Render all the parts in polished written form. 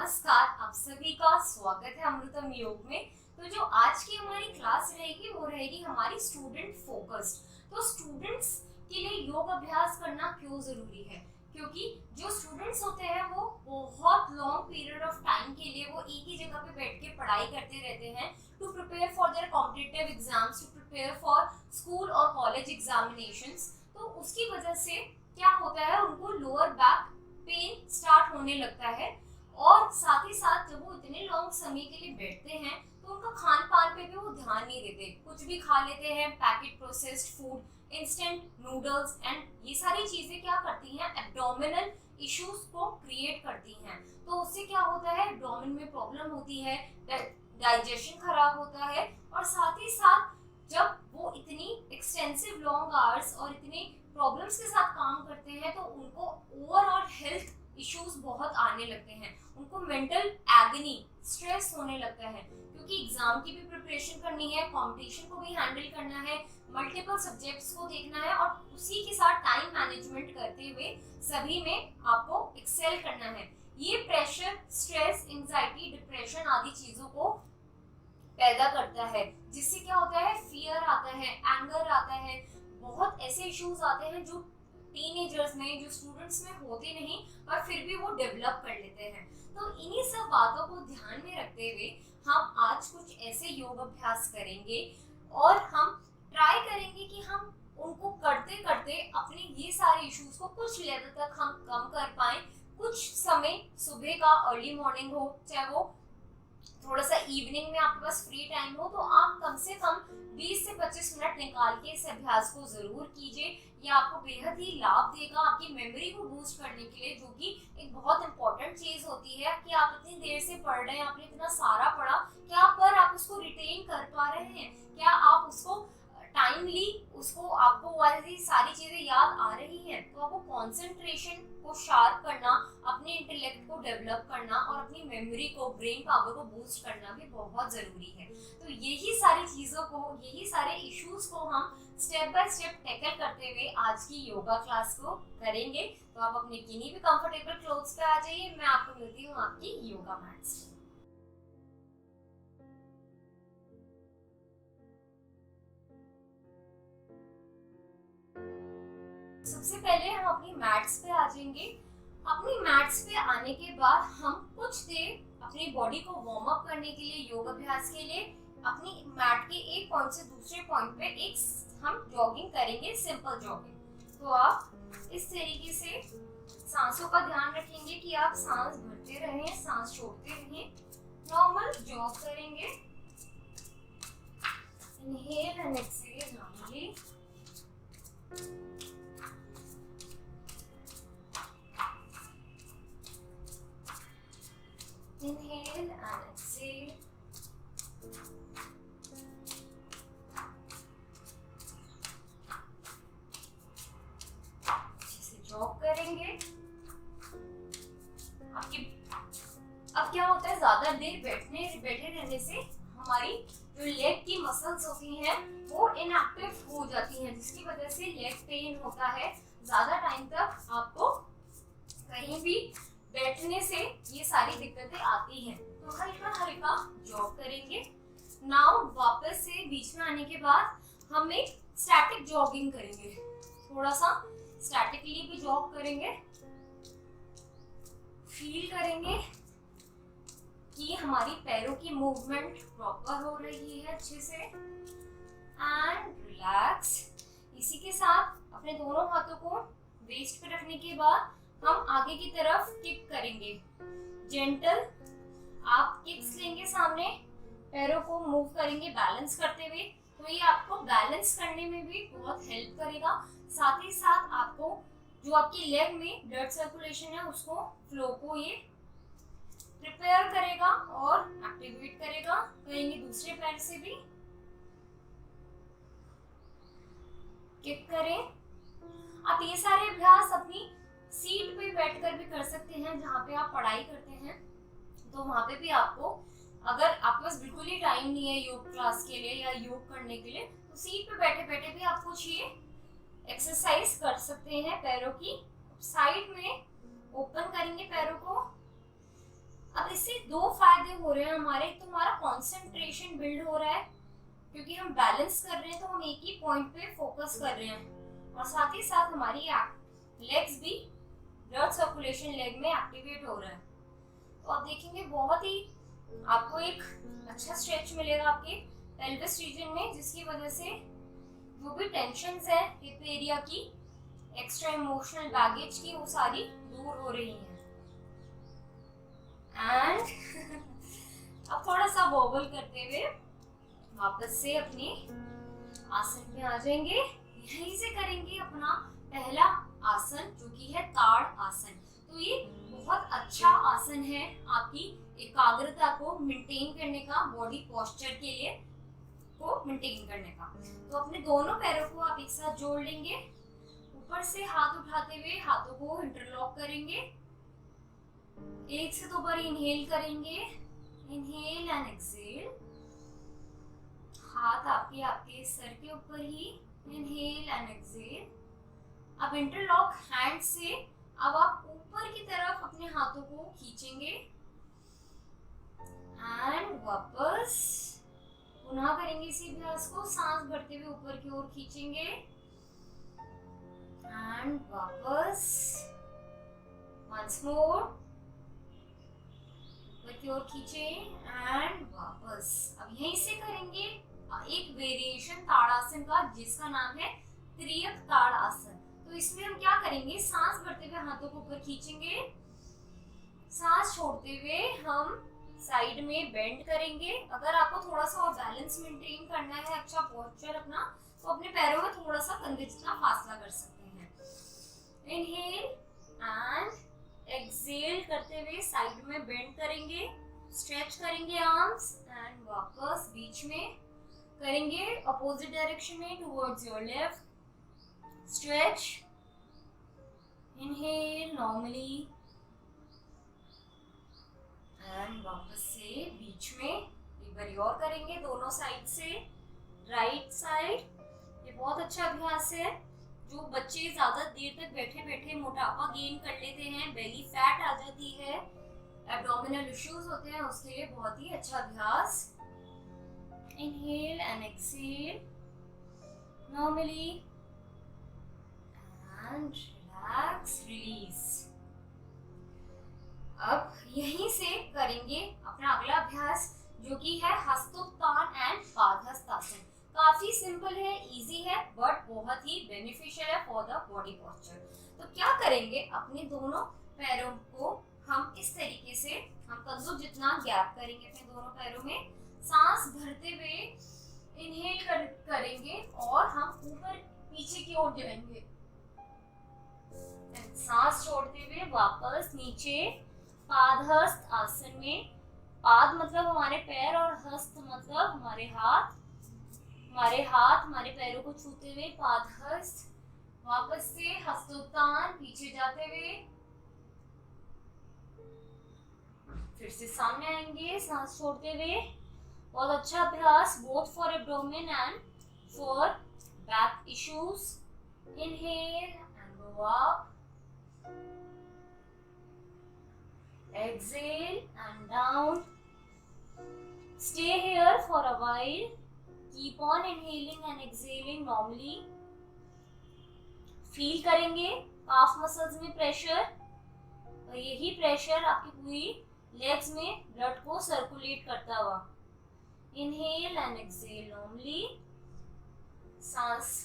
नमस्कार, आप सभी का स्वागत है अमृतम योग में। तो जो आज की हमारी क्लास रहेगी वो रहेगी हमारी स्टूडेंट फोकस्ड। तो स्टूडेंट्स के लिए योग अभ्यास करना क्यों जरूरी है? क्योंकि जो स्टूडेंट्स होते हैं वो बहुत लॉन्ग पीरियड ऑफ टाइम के लिए वो एक ही जगह पे बैठ के पढ़ाई करते रहते हैं to prepare for their competitive exams, to prepare for school और कॉलेज एग्जामिनेशंस। तो उसकी वजह से क्या होता है, उनको लोअर बैक पेन स्टार्ट होने लगता है और साथ ही साथ जब वो इतने लॉन्ग समय के लिए बैठते हैं तो उनका खान पान पे भी वो ध्यान नहीं देते, कुछ भी खा लेते हैं, packet processed food, instant noodles and ये सारी चीजें क्या करती हैं, एब्डोमिनल इश्यूज को क्रिएट करती हैं। तो उससे क्या होता है, एब्डोमिन में प्रॉब्लम होती है, डाइजेशन खराब होता है और साथ ही साथ जब वो इतनी एक्सटेंसिव लॉन्ग आवर्स और इतने प्रॉब्लम्स के साथ काम करते हैं तो उनको ओवरऑल हेल्थ इश्यूज बहुत आने लगते हैं, उनको मेंटल एगनी, स्ट्रेस होने लगता है क्योंकि एग्जाम की भी प्रिपरेशन करनी है, कंपटीशन को भी हैंडल करना है, मल्टीपल सब्जेक्ट्स को देखना है और उसी के साथ टाइम मैनेजमेंट करते हुए सभी में आपको एक्सेल करना है। ये प्रेशर, स्ट्रेस, एंजाइटी, डिप्रेशन आदि चीजों को पैदा करता है, जिससे क्या होता है, फियर आता है, एंगर आता है, बहुत ऐसे इश्यूज आते हैं जो टीनेजर्स में, जो स्टूडेंट्स में होते नहीं पर फिर भी वो डेवलप कर लेते हैं। तो इन्हीं सब बातों को ध्यान में रखते हुए हम आज कुछ ऐसे योग अभ्यास करेंगे और हम ट्राई करेंगे कि हम उनको करते करते अपने ये सारे इश्यूज को कुछ लेवल तक हम कम कर पाए। कुछ समय सुबह का अर्ली मॉर्निंग हो, चाहे वो थोड़ा सा इवनिंग में आपके पास फ्री टाइम हो, तो आप कम से कम 20 से 25 मिनट निकाल के इस अभ्यास को जरूर कीजिए। ये आपको बेहद ही लाभ देगा आपकी मेमोरी को बूस्ट करने के लिए, जो कि एक बहुत इंपॉर्टेंट चीज होती है कि आप इतनी देर से पढ़ रहे हैं, आपने इतना सारा पढ़ा, क्या पर आप उसको रिटेन कर पा रहे हैं, क्या आप उसको टाइमली उसको आपको वाली सारी चीजें याद आ रही हैं? तो आपको कंसंट्रेशन को शार्प करना, अपने इंटेलेक्ट को डेवलप करना और अपनी मेमोरी को, ब्रेन पावर को बूस्ट करना भी बहुत जरूरी है। तो यही सारी चीजों को, यही सारे इश्यूज को हम स्टेप बाय स्टेप टैकल करते हुए आज की योगा क्लास को करेंगे। तो आप अपने किन्हीं भी कंफर्टेबल क्लोथ्स पे आ जाइए, मैं आपको मिलती हूँ आपकी योगा मैट्स पे। सबसे पहले हम अपनी मैट्स पे आ जाएंगे। अपनी मैट्स पे आने के बाद हम कुछ देर अपनी बॉडी को वार्म अप करने के लिए, योग अभ्यास के लिए अपनी मैट के एक पॉइंट से दूसरे पॉइंट पे एक हम जॉगिंग करेंगे, सिंपल जॉगिंग। तो आप इस तरीके से सांसों का ध्यान रखेंगे कि आप सांस भरते रहें, सांस छोड़ते रहें, नॉर्मल जॉग करेंगे। Inhale and exhale normally. Inhale and exhale. जैसे जॉग करेंगे आपकी। अब क्या होता है, ज्यादा देर बैठे रहने से हमारी जो लेग की मसल्स होती हैं वो इनएक्टिव हो जाती हैं, जिसकी वजह से लेग पेन होता है। ज्यादा टाइम तक आपको कहीं भी बैठने से ये सारी दिक्कतें आती हैं। तो हल्का हल्का जॉग करेंगे। नाउ वापस से बीच में आने के बाद हम एक स्टैटिक जॉगिंग करेंगे, थोड़ा सा स्टैटिकली भी जॉग करेंगे। फील करेंगे कि हमारी पैरों की मूवमेंट प्रॉपर हो रही है अच्छे से, एंड रिलैक्स। इसी के साथ अपने दोनों हाथों को वेस्ट पे रखने के बाद हम आगे की तरफ किक करेंगे, जेंटल। आप किक्स लेंगे सामने, पैरों को मूव करेंगे बैलेंस करते हुए। तो ये आपको बैलेंस करने में भी बहुत हेल्प करेगा। साथ ही साथ आपको जो आपकी लेग में ब्लड सर्कुलेशन है उसको, फ्लो को ये प्रिपेयर करेगा और एक्टिवेट करेगा। करेंगे दूसरे पैर से भी, किक करें। आप ये सारे अभ्यास अपनी सीट पे बैठकर भी कर सकते हैं, जहाँ पे आप पढ़ाई करते हैं तो वहाँ पे भी आपको, अगर आपके पास बिल्कुल ही टाइम नहीं है योग क्लास के लिए या योग करने के लिए, तो सीट पे बैठे बैठे भी आप कुछ ये एक्सरसाइज कर सकते हैं पैरों की। साइड में ओपन करेंगे पैरों को, अब इससे दो फायदे हो रहे हैं हमारे। तो हमारा कंसंट्रेशन बिल्ड हो रहा है क्योंकि हम बैलेंस कर रहे हैं, तो हम एक ही पॉइंट पे फोकस कर रहे हैं, और साथ ही साथ हमारी लेग्स भी, ब्लड सर्कुलेशन लेग में एक्टिवेट हो रहा है। तो आप देखेंगे बहुत ही आपको एक अच्छा स्ट्रेच मिलेगा आपके पेल्विस रीजन में, जिसकी वजह से जो भी टेंशन्स है हिप एरिया की, एक्स्ट्रा इमोशनल बैगेज की, वो सारी दूर हो रही हैं। एंड अब थोड़ा सा वॉबल करते हुए वापस से अपने आसन पे आ जाएंगे। यहीं से करेंगे अपना पहला आसन, जो कि है ताड़ आसन। तो ये बहुत अच्छा आसन है आपकी एकाग्रता को मेंटेन करने का, बॉडी पोस्चर के लिए को मेंटेन करने का। तो अपने दोनों पैरों को आप एक साथ जोड़ लेंगे, ऊपर से हाथ उठाते हुए हाथों को इंटरलॉक करेंगे। 1 से 2 बार इनहेल करेंगे, इनहेल एंड एक्सहेल। हाथ आपके सर के ऊपर ही, इनहेल एंड एक्सहेल। अब इंटरलॉक हैंड से अब आप ऊपर की तरफ अपने हाथों को खींचेंगे एंड वापस पुनः करेंगे इसी अभ्यास को। सांस भरते हुए ऊपर की ओर खींचेंगे एंड वापस, वंस मोर, ऊपर की ओर खींचे एंड वापस। अब यहीं से करेंगे एक वेरिएशन ताड़ासन का, जिसका नाम है त्रियक ताड़ आसन। तो इसमें हम क्या करेंगे, सांस भरते हुए हाथों को ऊपर खींचेंगे, सांस छोड़ते हुए हम साइड में बेंड करेंगे। अगर आपको थोड़ा सा और बैलेंस मेंटेन करना है, अच्छा पोस्चर अपना, तो अपने पैरों में थोड़ा सा कंधे जितना फासला कर सकते हैं। इनहेल एंड एक्सहेल करते हुए साइड में बेंड करेंगे, स्ट्रेच करेंगे आर्म्स एंड वापस बीच में करेंगे अपोजिट डायरेक्शन में towards your left, stretch, inhale normally and वापस से बीच में एक बार और करेंगे दोनों साइड से, राइट साइड। ये बहुत अच्छा अभ्यास है। जो बच्चे ज्यादा देर तक बैठे बैठे मोटापा गेन कर लेते हैं, बेली फैट आ जाती है, एब्डोमिनल इश्यूज होते हैं, उसके लिए बहुत ही अच्छा अभ्यास। Inhale and exhale normally and relax, release. अब यहीं से करेंगे अपना अगला अभ्यास, जो कि है हस्तोत्तान एंड पादहस्तासन। काफी सिंपल है, इजी है, बट बहुत ही बेनिफिशियल है फॉर द बॉडी पोस्चर। तो क्या करेंगे, अपने दोनों पैरों को हम इस तरीके से, हम कंधों जितना गैप करेंगे अपने दोनों पैरों में, सांस भरते हुए इनहेल करेंगे और हम ऊपर पीछे की ओर जाएंगे, सांस छोड़ते हुए वापस नीचे पादहस्त आसन में। पाद मतलब हमारे पैर और हस्त मतलब हमारे हाथ, हमारे पैरों को छूते हुए पादहस्त। वापस से हस्तोत्तान, पीछे जाते हुए फिर से सामने आएंगे सांस छोड़ते हुए। बहुत अच्छा अभ्यास, both for abdomen and for back issues. Inhale and go up, exhale and down. Stay here for a while. Keep on inhaling and exhaling normally. Feel करेंगे काफ मसल्स में प्रेशर, और यही प्रेशर आपकी पूरी लेग्स में ब्लड को circulate करता हुआ। इनहेल एंड एक्सहेल नॉर्मली, सांस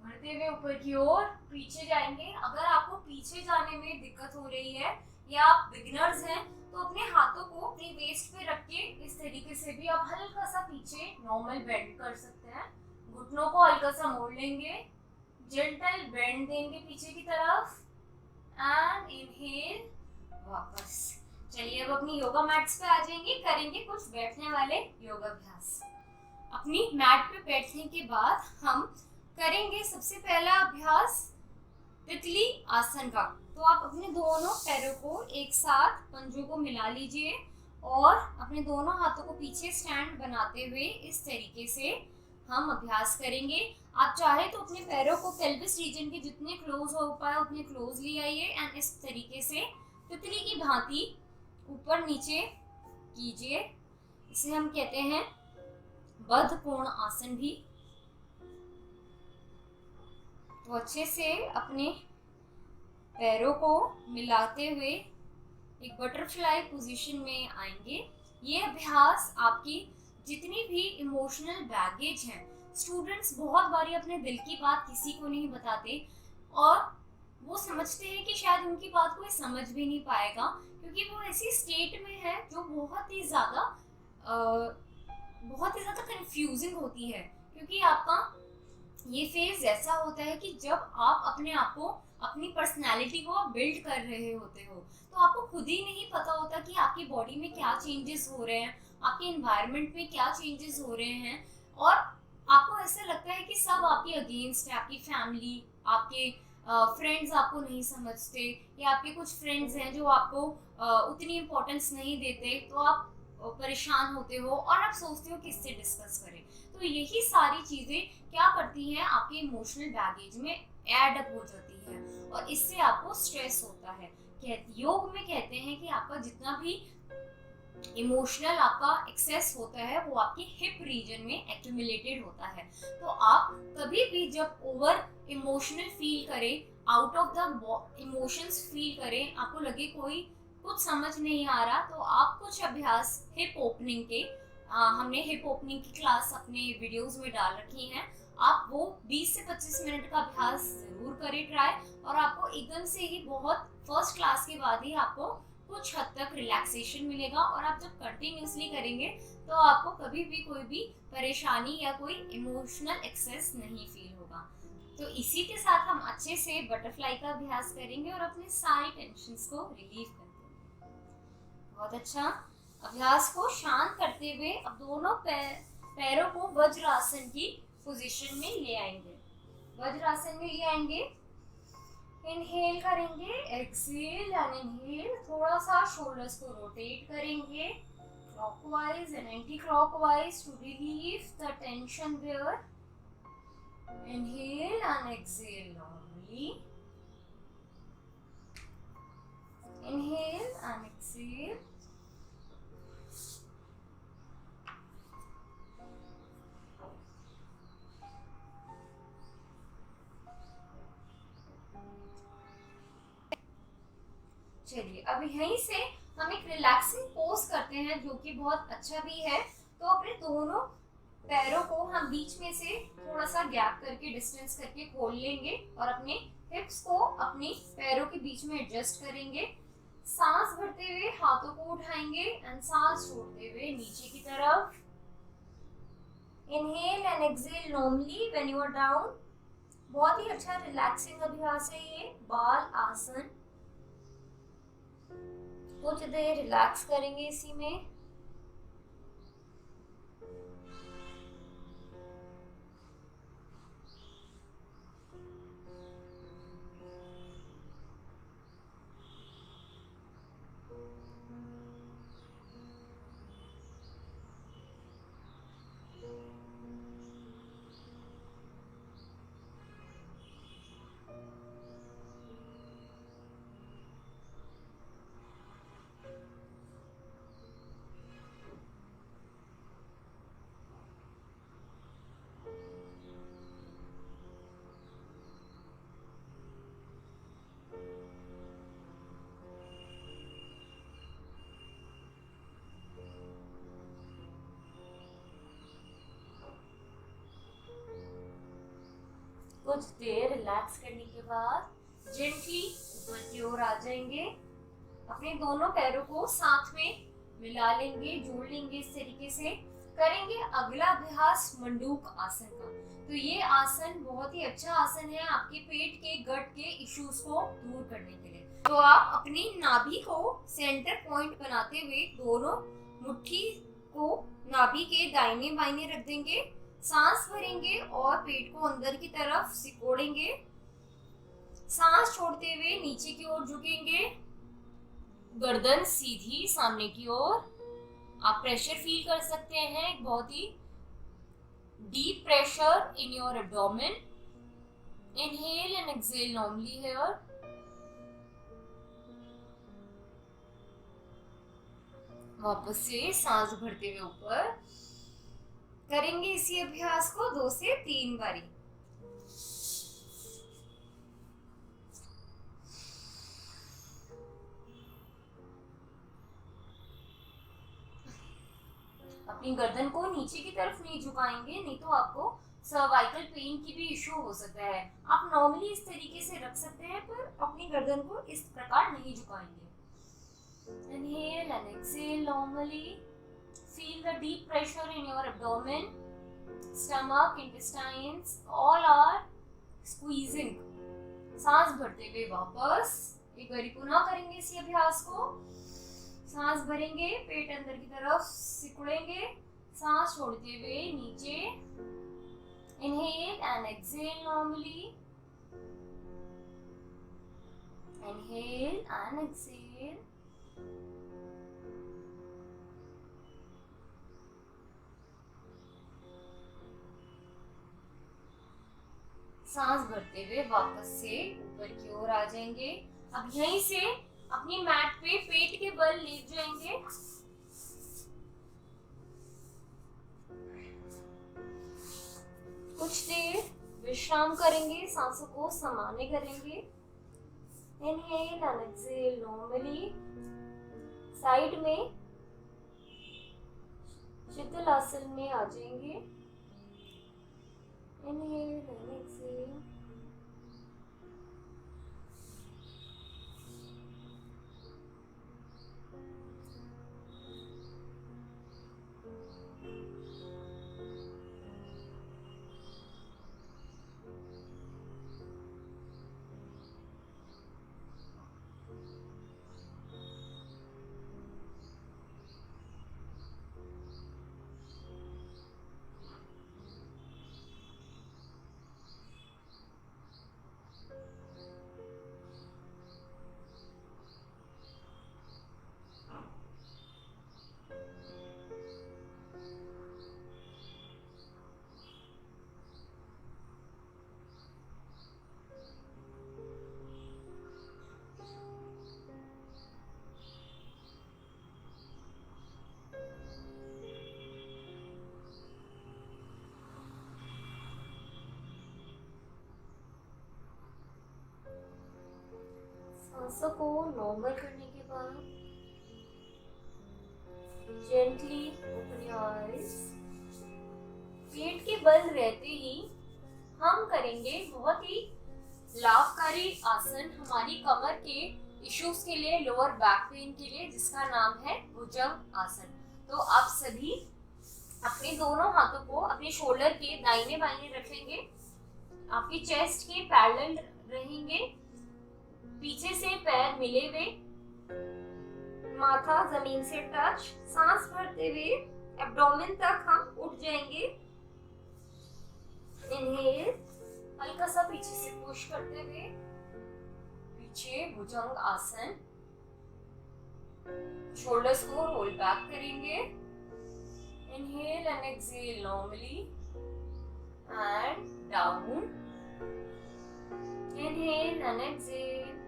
भरते हुए ऊपर की ओर पीछे जाएंगे। अगर आपको पीछे जाने में दिक्कत हो रही है या आप बिगिनर्स हैं, तो अपने हाथों को अपनी वेस्ट पे रख के इस तरीके से भी आप हल्का सा पीछे नॉर्मल बेंड कर सकते हैं। घुटनों को हल्का सा मोड़ लेंगे, जेंटल बेंड देंगे पीछे की तरफ एंड इनहेल वापस। चलिए अब अपनी योगा मैट्स पे आ जाएंगे, करेंगे कुछ बैठने वाले योगा अभ्यास। अपनी मैट पे बैठने के बाद हम करेंगे सबसे पहला अभ्यास तितली आसन का। तो आप अपने दोनों पैरों को एक साथ पंजों को मिला लीजिए और अपने दोनों हाथों को पीछे स्टैंड बनाते हुए इस तरीके से हम अभ्यास करेंगे। आप चाहे तो अपने पैरों को पेल्विस रीजन के जितने क्लोज हो पाए उतने क्लोज ले आइए एंड इस तरीके से तितली की भांति ऊपर नीचे कीजिए। इसे हम कहते हैं बद्ध कोण आसन भी। तो अच्छे से अपने पैरों को मिलाते हुए एक बटरफ्लाई पोजीशन में आएंगे। ये अभ्यास आपकी जितनी भी इमोशनल बैगेज हैं, स्टूडेंट्स बहुत बारी अपने दिल की बात किसी को नहीं बताते और वो समझते हैं कि शायद उनकी बात कोई समझ भी नहीं पाएगा, क्योंकि वो ऐसी स्टेट में है जो बहुत ही ज़्यादा कंफ्यूजिंग होती है। क्योंकि आपका ये फेज ऐसा होता है कि जब आप अपने आप को, अपनी पर्सनालिटी को आप बिल्ड कर रहे होते हो, तो आपको खुद ही नहीं पता होता कि आपकी बॉडी में क्या चेंजेस हो रहे हैं, आपके एनवायरनमेंट में क्या चेंजेस हो रहे हैं। और आपको ऐसा लगता है कि सब आपके अगेंस्ट है, आपकी फैमिली, आपके फ्रेंड्स आपको नहीं समझते, या आपके कुछ फ्रेंड्स हैं जो आपको उतनी इम्पोर्टेंस नहीं देते, तो आप परेशान होते हो और आप सोचते हो किससे डिस्कस करें। तो यही सारी चीज़ें क्या करती हैं, आपके इमोशनल बैगेज में ऐड अप हो जाती है और इससे आपको स्ट्रेस होता है। योग में कहते हैं कि आपका जितना भी इमोशनल आपका एक्सेस होता है वो आपके हिप रीजन में एक्यूमुलेटेड होता है। तो आप कभी भी जब ओवर इमोशनल फील करें, out of the emotions feel करें, आपको लगे कोई कुछ समझ नहीं आ रहा, तो आप कुछ अभ्यास हिप ओपनिंग के, हमने हिप ओपनिंग की क्लास अपने वीडियोस में डाल रखी हैं, आप वो 20 से 25 मिनट का अभ्यास जरूर करें ट्राई, और आपको एकदम से ही बहुत फर्स्ट क्लास के बाद ही आपको कुछ हद तक रिलैक्सेशन मिलेगा। और आप जब कंटिन्यूसली करेंगे तो आपको कभी भी कोई भी परेशानी या कोई इमोशनल एक्सेस नहीं फील होगा। तो इसी के साथ हम अच्छे से बटरफ्लाई का अभ्यास करेंगे और अपने सारी टेंशन्स को रिलीव कर देंगे। बहुत अच्छा। अभ्यास को शांत करते हुए अब दोनों पैरों को वज्रासन की पोजीशन में ले आएंगे। वज्रासन में ले आएंगे, इनहेल करेंगे, एक्सेल एंड इनहेल, थोड़ा सा शोल्डर्स को रोटेट करेंगे clockwise and anti clockwise to relieve the tension there. Inhale and exhale normally, inhale and exhale. चलिए अब यहीं से हम एक रिलैक्सिंग पोज करते हैं जो कि बहुत अच्छा भी है। तो अपने दोनों पैरों को हम बीच में से थोड़ा सा गैप करके, डिस्टेंस करके खोल लेंगे और अपने हिप्स को अपने पैरों के बीच में एडजस्ट करेंगे। सांस भरते हुए हाथों को उठाएंगे एंड सांस छोड़ते हुए नीचे की तरफ। Inhale and exhale normally when you are down. बहुत ही अच्छा रिलैक्सिंग अभ्यास है ये बाल आसन। कुछ देर रिलैक्स करेंगे इसी में। कुछ देर रिलैक्स करने के बाद जेंटली ऊपर की ओर आ जाएंगे। अपने दोनों पैरों को साथ में मिला लेंगे, जोड़ लेंगे। इस तरीके से करेंगे अगला अभ्यास मंडूक आसन का। तो ये आसन बहुत ही अच्छा आसन है आपके पेट के, गट के इश्यूज को दूर करने के लिए। तो आप अपनी नाभि को सेंटर पॉइंट बनाते हुए दोनों मुट्ठी को नाभि के दाहिने बाइने रख देंगे। सांस भरेंगे और पेट को अंदर की तरफ सिकोड़ेंगे। सांस छोड़ते हुए नीचे की ओर झुकेंगे, गर्दन सीधी सामने की ओर। आप प्रेशर फील कर सकते हैं, एक बहुत ही deep pressure in your abdomen. Inhale and exhale normally here. वापस से सांस भरते हुए ऊपर करेंगे इसी अभ्यास को 2 से 3 बारी। अपनी गर्दन को नीचे की तरफ नहीं झुकाएंगे, नहीं तो आपको सर्वाइकल पेन की भी इशू हो सकता है। आप नॉर्मली इस तरीके से रख सकते हैं, पर अपनी गर्दन को इस प्रकार नहीं झुकाएंगे। Inhale and exhale normally. Feel the deep pressure in your abdomen, stomach, intestines, all are squeezing. सांस भरते हुए वापस एक बारी पुनः करेंगे इसी अभ्यास को। सांस भरेंगे, पेट अंदर की तरफ सिकुड़ेंगे, सांस छोड़ते हुए नीचे। Inhale and exhale normally. Inhale and exhale. सांस भरते हुए वापस से ऊपर की ओर आ जाएंगे। अब यहीं से अपनी मैट पे पेट के बल लेट जाएंगे। कुछ देर विश्राम करेंगे, सांसों को समाने करेंगे। Inhale and exhale normally. Side में शीतल आसन में आ जाएंगे। Inhale and exhale. सांसों को नॉर्मल करने के बाद जेंटली ओपन योर आईज। पेट के बल रहते ही हम करेंगे बहुत ही लाभकारी आसन हमारी कमर के इश्यूज के लिए, लोअर बैक पेन के लिए, जिसका नाम है भुजंग आसन। तो आप सभी अपने दोनों हाथों को अपने शोल्डर के दाहिने बाइने रखेंगे, आपकी चेस्ट के पैरेलल रहेंगे, पीछे से पैर मिले हुए, माथा जमीन से टच। सांस भरते हुए एब्डोमेन तक हम उठ जाएंगे। इनहेल, हल्का सा पीछे से पुश करते हुए पीछे भुजंग आसन। शोल्डर्स को रोल बैक करेंगे। Inhale and exhale normally and down. Inhale and exhale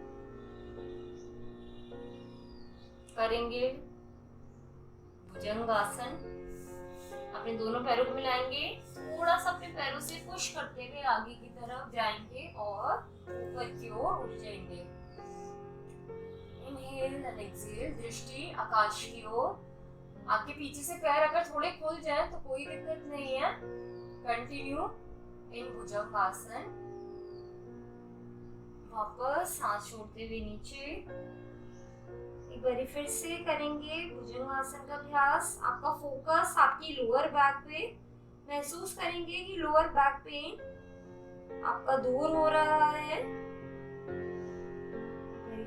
करेंगे भुजंग आसन। अपने दोनों पैरों को मिलाएंगे, थोड़ा सा अपने पैरों से पुश करते हुए आगे की तरफ जाएंगे और ऊपर की ओर उठ जाएंगे। इनहेल एंड एक्सहेल, दृष्टि आकाश की ओर। आपके पीछे से पैर अगर थोड़े खुल जाए तो कोई दिक्कत नहीं है। कंटिन्यू इन भुजंग आसन। वापस सांस छोड़ते हुए नीचे। एक बार फिर से करेंगे भुजंग आसन का अभ्यास। आपका फोकस आपकी लोअर बैक पे। महसूस करेंगे कि लोअर बैक पेन आपका दूर हो रहा है।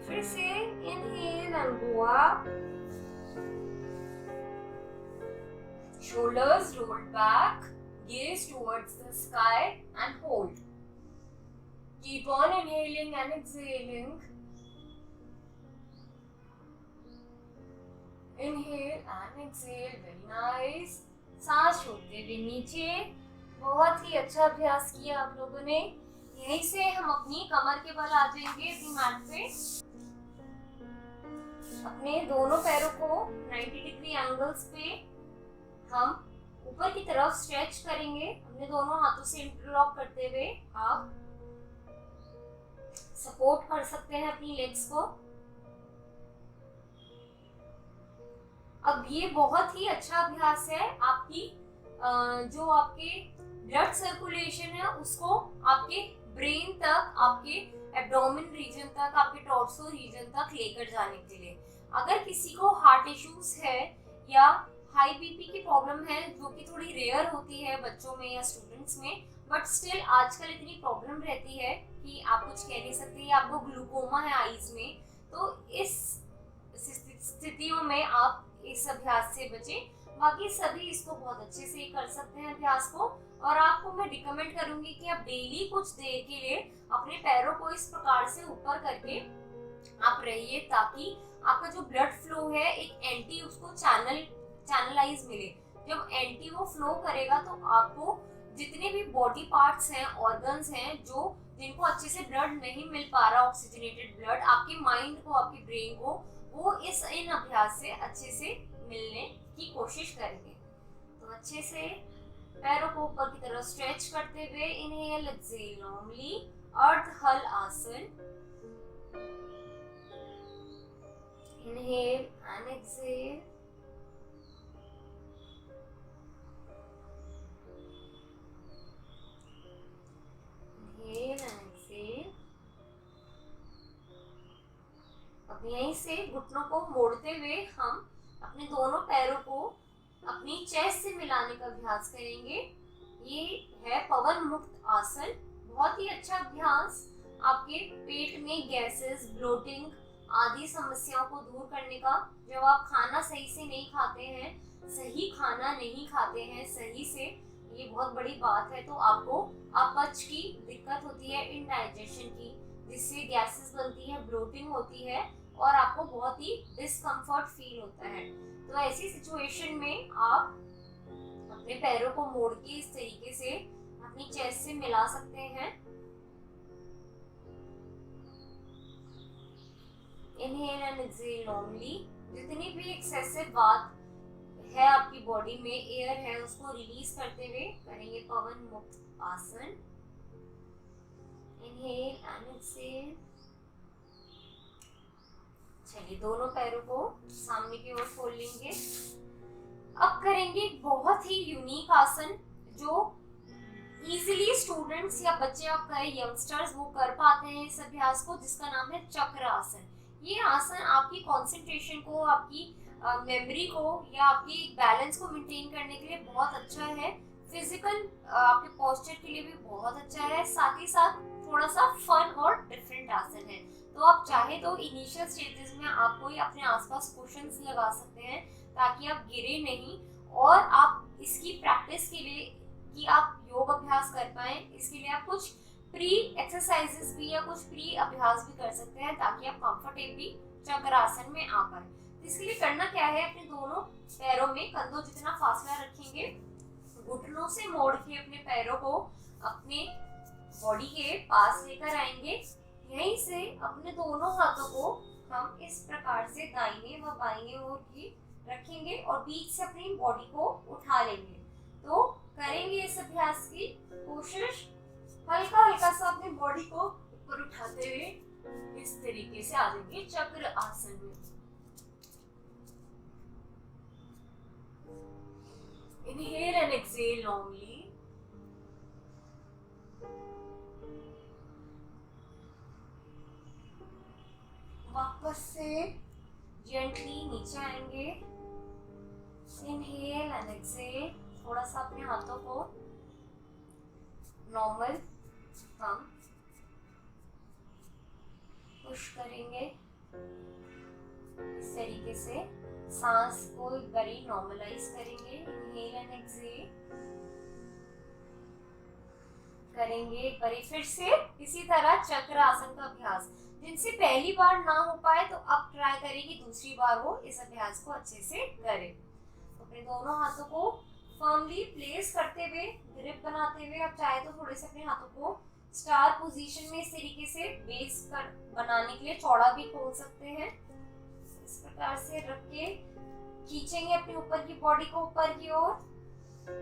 फिर से inhale and go up. Shoulders rolled back, gaze towards the sky and hold. Keep on inhaling and exhaling. Inhale and exhale, very nice. सांस छोड़ते हुए नीचे। बहुत ही अच्छा अभ्यास किया आप लोगों ने। यहीं से हम अपनी कमर के बल आ जाएंगे अपनी मैट पे। अपने दोनों पैरों को 90 डिग्री एंगल्स पे हम ऊपर की तरफ स्ट्रेच करेंगे, अपने दोनों हाथों से इंटरलॉक करते हुए आप सपोर्ट कर सकते हैं अपनी लेग्स को। अब ये बहुत ही अच्छा अभ्यास है, आपकी जो आपके ब्लड सर्कुलेशन है उसको आपके ब्रेन तक, आपके एब्डोमेन रीजन तक, आपके टॉर्सो रीजन तक लेकर जाने के लिए। अगर किसी को हार्ट इश्यूज है या हाई बीपी की प्रॉब्लम है, जो कि थोड़ी रेयर होती है बच्चों में या स्टूडेंट्स में, बट स्टिल आजकल इतनी प्रॉब्लम रहती है कि आप कुछ कह नहीं सकते, आपको ग्लूकोमा है आईज में, तो इस स्थितियों में आप इस अभ्यास से बचें। बाकी सभी इसको बहुत अच्छे से कर सकते हैं अभ्यास को, और आपको मैं रिकमेंड करूंगी कि आप डेली कुछ देर के लिए अपने पैरों को इस प्रकार से ऊपर करके आप रहिए, ताकि आपका जो ब्लड फ्लो है एक एंटी उसको चैनलाइज मिले। जब एंटी वो फ्लो करेगा तो आपको जितने भी बॉडी पार्ट्स हैं, ऑर्गन्स हैं, जो जिनको अच्छे से ब्लड नहीं मिल पा रहा, ऑक्सीजनेटेड ब्लड, आपके माइंड को, आपके ब्रेन को, वो इन अभ्यास से अच्छे से मिलने की कोशिश करेंगे। तो अच्छे से पैरों को ऊपर की तरफ स्ट्रेच करते हुए इनहेल एक्सहेल नॉर्मली, अर्ध हल आसन, inhale and exhale, inhale and exhale. अब यहीं से घुटनों को मोड़ते हुए हम अपने दोनों पैरों को अपनी चेस्ट से मिलाने का अभ्यास करेंगे। ये है पवन मुक्त आसन, बहुत ही अच्छा अभ्यास आपके पेट में गैसेस, ब्लोटिंग आदि समस्याओं को दूर करने का। जब आप खाना सही से नहीं खाते हैं, सही खाना नहीं खाते हैं सही से, ये बहुत बड़ी बात है, तो आपको अपच की दिक्कत होती है, इनडाइजेशन की, जिससे गैसेस बनती है, ब्लोटिंग होती है और आपको बहुत ही डिस्कम्फर्ट फील होता है। तो ऐसी सिचुएशन में आप अपने पैरों को मोड़ के इस तरीके से अपनी चेस्ट से मिला सकते हैं। Inhale and exhale normally. जितनी भी एक्सेसिव बात है आपकी बॉडी में, एयर है, उसको रिलीज करते हुए करेंगे पवन मुक्त आसन। Inhale and exhale. चलिए दोनों पैरों को सामने की ओर खोल लेंगे। अब करेंगे बहुत ही यूनिक आसन, जो इजीली स्टूडेंट्स या बच्चे, आप कहें यंगस्टर्स, वो कर पाते हैं इस अभ्यास को, जिसका नाम है चक्र आसन। ये आसन आपकी कंसंट्रेशन को, आपकी मेमोरी को या आपकी बैलेंस को मेंटेन करने के लिए बहुत अच्छा है। फिजिकल आपके पोस्चर के लिए भी बहुत अच्छा है, साथ ही साथ थोड़ा सा फन और डिफरेंट आसन है। तो आप चाहे तो इनिशियल स्टेजेस में आप कोई अपने आसपास कुशन्स लगा सकते हैं, ताकि आप गिरे नहीं, और आप इसकी प्रैक्टिस के लिए कि आप योग अभ्यास कर पाए, इसके लिए आप कुछ प्री एक्सरसाइजेस भी या कुछ प्री अभ्यास भी कर सकते हैं, ताकि आप कंफर्टेबली चक्रासन में आ पाए। इसके लिए करना क्या है, अपने दोनों पैरों में कंधों जितना फासला रखेंगे, घुटनों से मोड़ के अपने पैरों को अपने बॉडी के पास लेकर आएंगे। यहीं से अपने दोनों हाथों को हम इस प्रकार से दाहिने व बाईं ओर की रखेंगे और बीच से अपनी बॉडी को उठा लेंगे। तो करेंगे इस अभ्यास की कोशिश, हल्का हल्का सा अपनी बॉडी को ऊपर उठाते हुए इस तरीके से आ जाएंगे चक्र आसन में। Inhale and exhale normally. वापस से जेंटली नीचे आएंगे। Inhale and exhale. थोड़ा सा अपने हाथों को नॉर्मल हम पुश करेंगे इस तरीके से, सांस को एक बारी नॉर्मलाइज करेंगे। इनहेल एंड एक्सहेल करेंगे एक बारी फिर से इसी तरह चक्र आसन का अभ्यास। जिनसे पहली बार ना हो पाए तो अब ट्राई करें कि दूसरी बार वो इस अभ्यास को अच्छे से करें। तो अपने दोनों हाथों को फर्मली प्लेस करते हुए, ग्रिप बनाते हुए, आप चाहे तो थोड़े से अपने हाथों को स्टार पोजीशन में इस तरीके से बेस कर बनाने के लिए चौड़ा भी खोल सकते हैं। इस प्रकार से रख के खींचेंगे अपने ऊपर की बॉडी को ऊपर की ओर,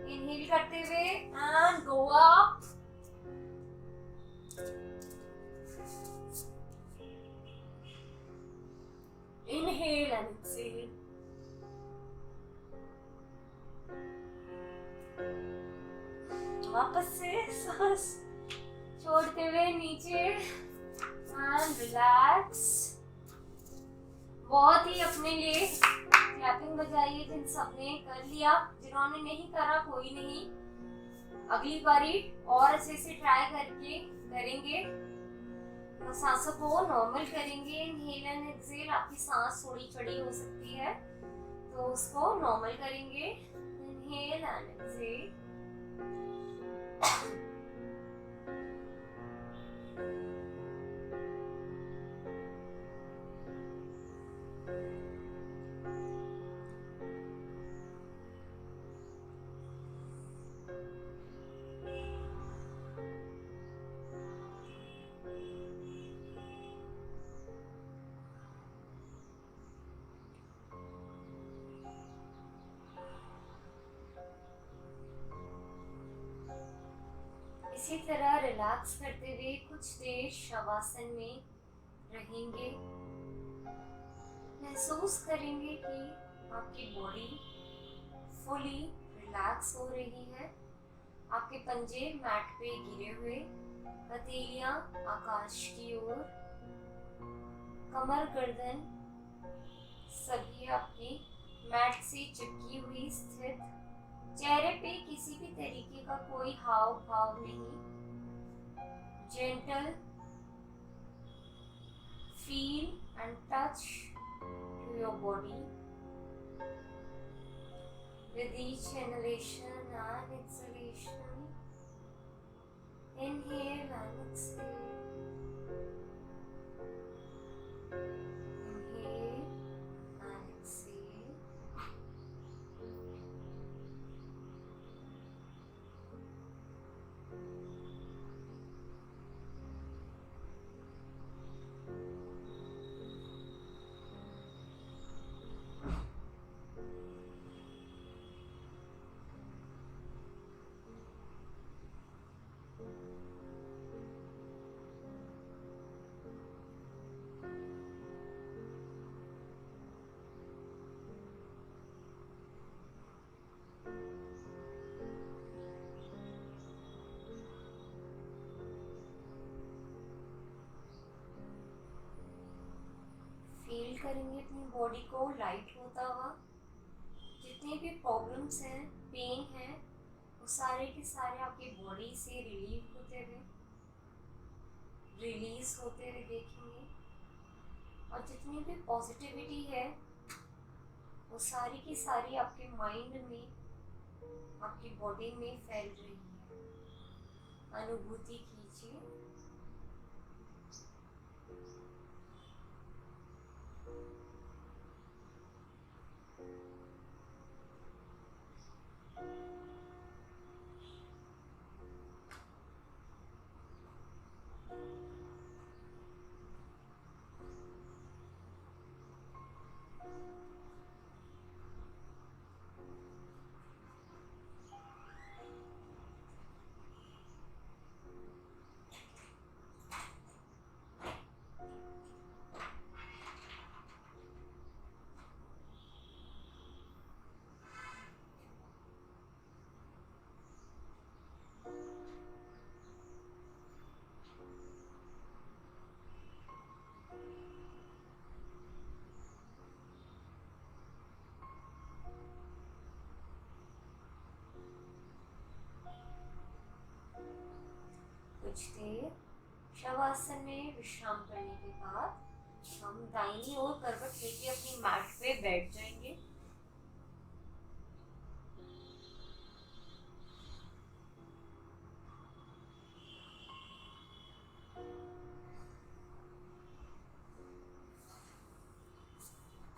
इनहेल करते हुए and go up, inhale and exhale, वापस से सांस छोड़ते हुए नीचे एंड रिलैक्स। बहुत ही अपने लिए क्लैपिंग बजाइए जिन सबने कर लिया, जिन्होंने नहीं करा कोई नहीं, अगली बारी और अच्छे से ट्राई करके करेंगे। सांसों को नॉर्मल करेंगे, इनहेल एंड एक्सहेल। आपकी सांस थोड़ी चढ़ी हो सकती है तो उसको नॉर्मल करेंगे, इनहेल एंड एक्सहेल। इसी तरह रिलैक्स करते हुए कुछ देर शवासन में रहेंगे। महसूस करेंगे कि आपकी बॉडी फुली रिलैक्स हो रही है। आपके पंजे मैट पे गिरे हुए, हथेलियां आकाश की ओर, कमर गर्दन सभी आपकी मैट से चिपकी हुई स्थित। चेहरे पे किसी भी तरीके का कोई हाव भाव नहीं। Gentle feel and touch to your body with each inhalation and exhalation. Inhale and exhale. Inhale and exhale. Feel करेंगे अपनी बॉडी को लाइट होता हुआ। जितने भी प्रॉब्लम्स हैं, पेन है, वो सारे के सारे आपकी बॉडी से रिलीव होते हुए, रिलीज होते हुए देखेंगे। और जितनी भी पॉजिटिविटी है वो सारी की सारी आपके माइंड में, आपकी बॉडी में फैल रही है। अनुभूति कीजिए। कुछ देर शवासन में विश्राम करने के बाद हम दाहिनी ओर करवट लेके अपनी मैट पे बैठ जाएंगे।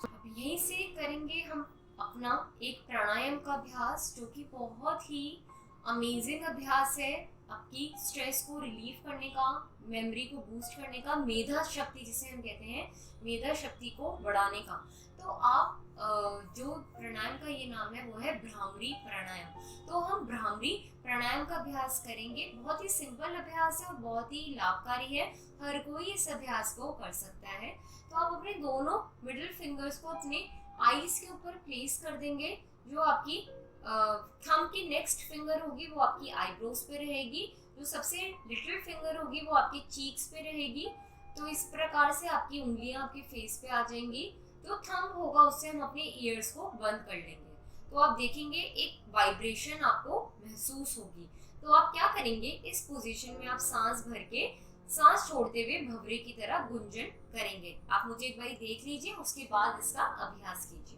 अब यहीं से करेंगे हम अपना एक प्राणायाम का अभ्यास, जो कि बहुत ही अमेजिंग अभ्यास है। आपकी स्ट्रेस को रिलीव करने का, मेमोरी को बूस्ट करने का, मेधा शक्ति जिसे हम कहते हैं, मेधा शक्ति को बढ़ाने का। तो आप जो प्राणायाम का ये नाम है वो है भ्रामरी प्राणायाम। तो हम भ्रामरी प्राणायाम का अभ्यास करेंगे। बहुत ही सिंपल अभ्यास है और बहुत ही लाभकारी है, हर कोई इस अभ्यास को कर सकता है। तो आप अपने दोनों मिडिल फिंगर्स को अपने आईज के ऊपर प्लेस कर देंगे। जो आपकी थंब की नेक्स्ट फिंगर होगी वो आपकी आईब्रोज पे रहेगी, जो सबसे लिटिल फिंगर होगी वो आपकी चीक्स पे रहेगी। तो इस प्रकार से आपकी उंगलियां आपके फेस पे आ जाएंगी। जो थंब होगा उससे हम अपने ईयर्स को बंद कर लेंगे। तो आप देखेंगे एक वाइब्रेशन आपको महसूस होगी। तो आप क्या करेंगे, इस पोजीशन में आप सांस भर के सांस छोड़ते हुए भंवरे की तरह गुंजन करेंगे। आप मुझे एक बार देख लीजिए, उसके बाद इसका अभ्यास कीजिए।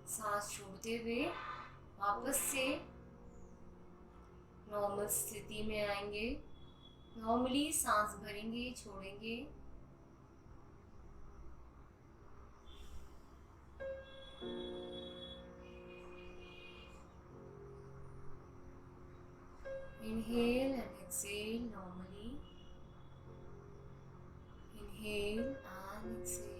सांस छोड़ते हुए वापस से नॉर्मल स्थिति में आएंगे। नॉर्मली सांस भरेंगे, छोड़ेंगे। Inhale and exhale normally. Inhale and exhale.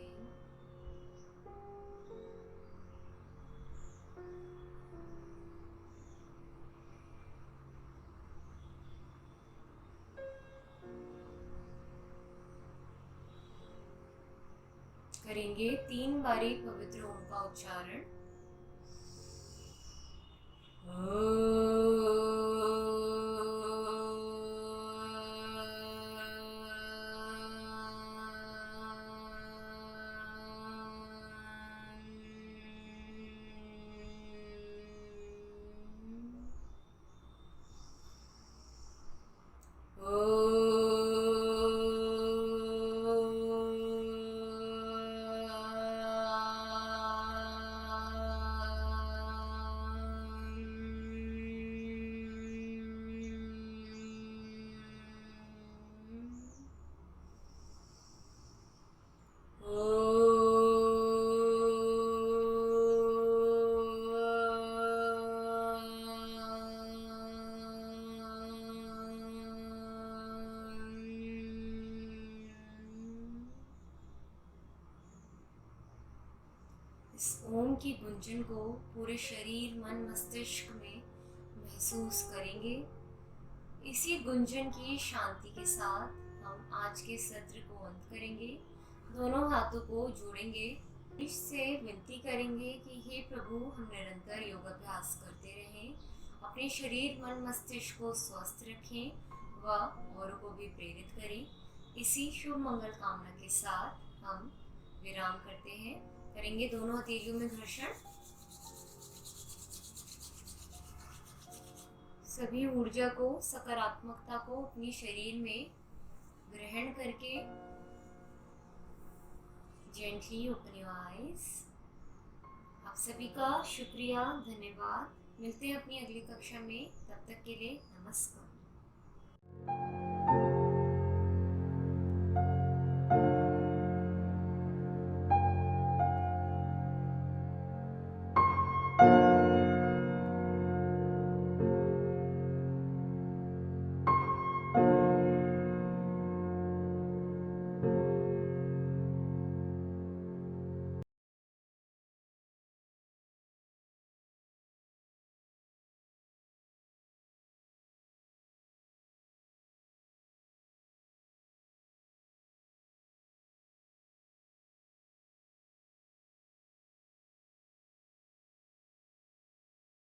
करेंगे 3 बारी पवित्र ओम का उच्चारण। इस ओम की गुंजन को पूरे शरीर, मन, मस्तिष्क में महसूस करेंगे। इसी गुंजन की शांति के साथ हम आज के सत्र को अंत करेंगे। दोनों हाथों को जोड़ेंगे, इससे विनती करेंगे कि हे प्रभु, हम निरंतर योगाभ्यास करते रहें, अपने शरीर, मन, मस्तिष्क को स्वस्थ रखें व औरों को भी प्रेरित करें। इसी शुभ मंगल कामना के साथ हम विराम करते हैं। करेंगे दोनों हथेलियों में घर्षण। सभी ऊर्जा को, सकारात्मकता को अपने शरीर में ग्रहण करके gently open your eyes. आप सभी का शुक्रिया, धन्यवाद। मिलते हैं अपनी अगली कक्षा में, तब तक के लिए नमस्कार।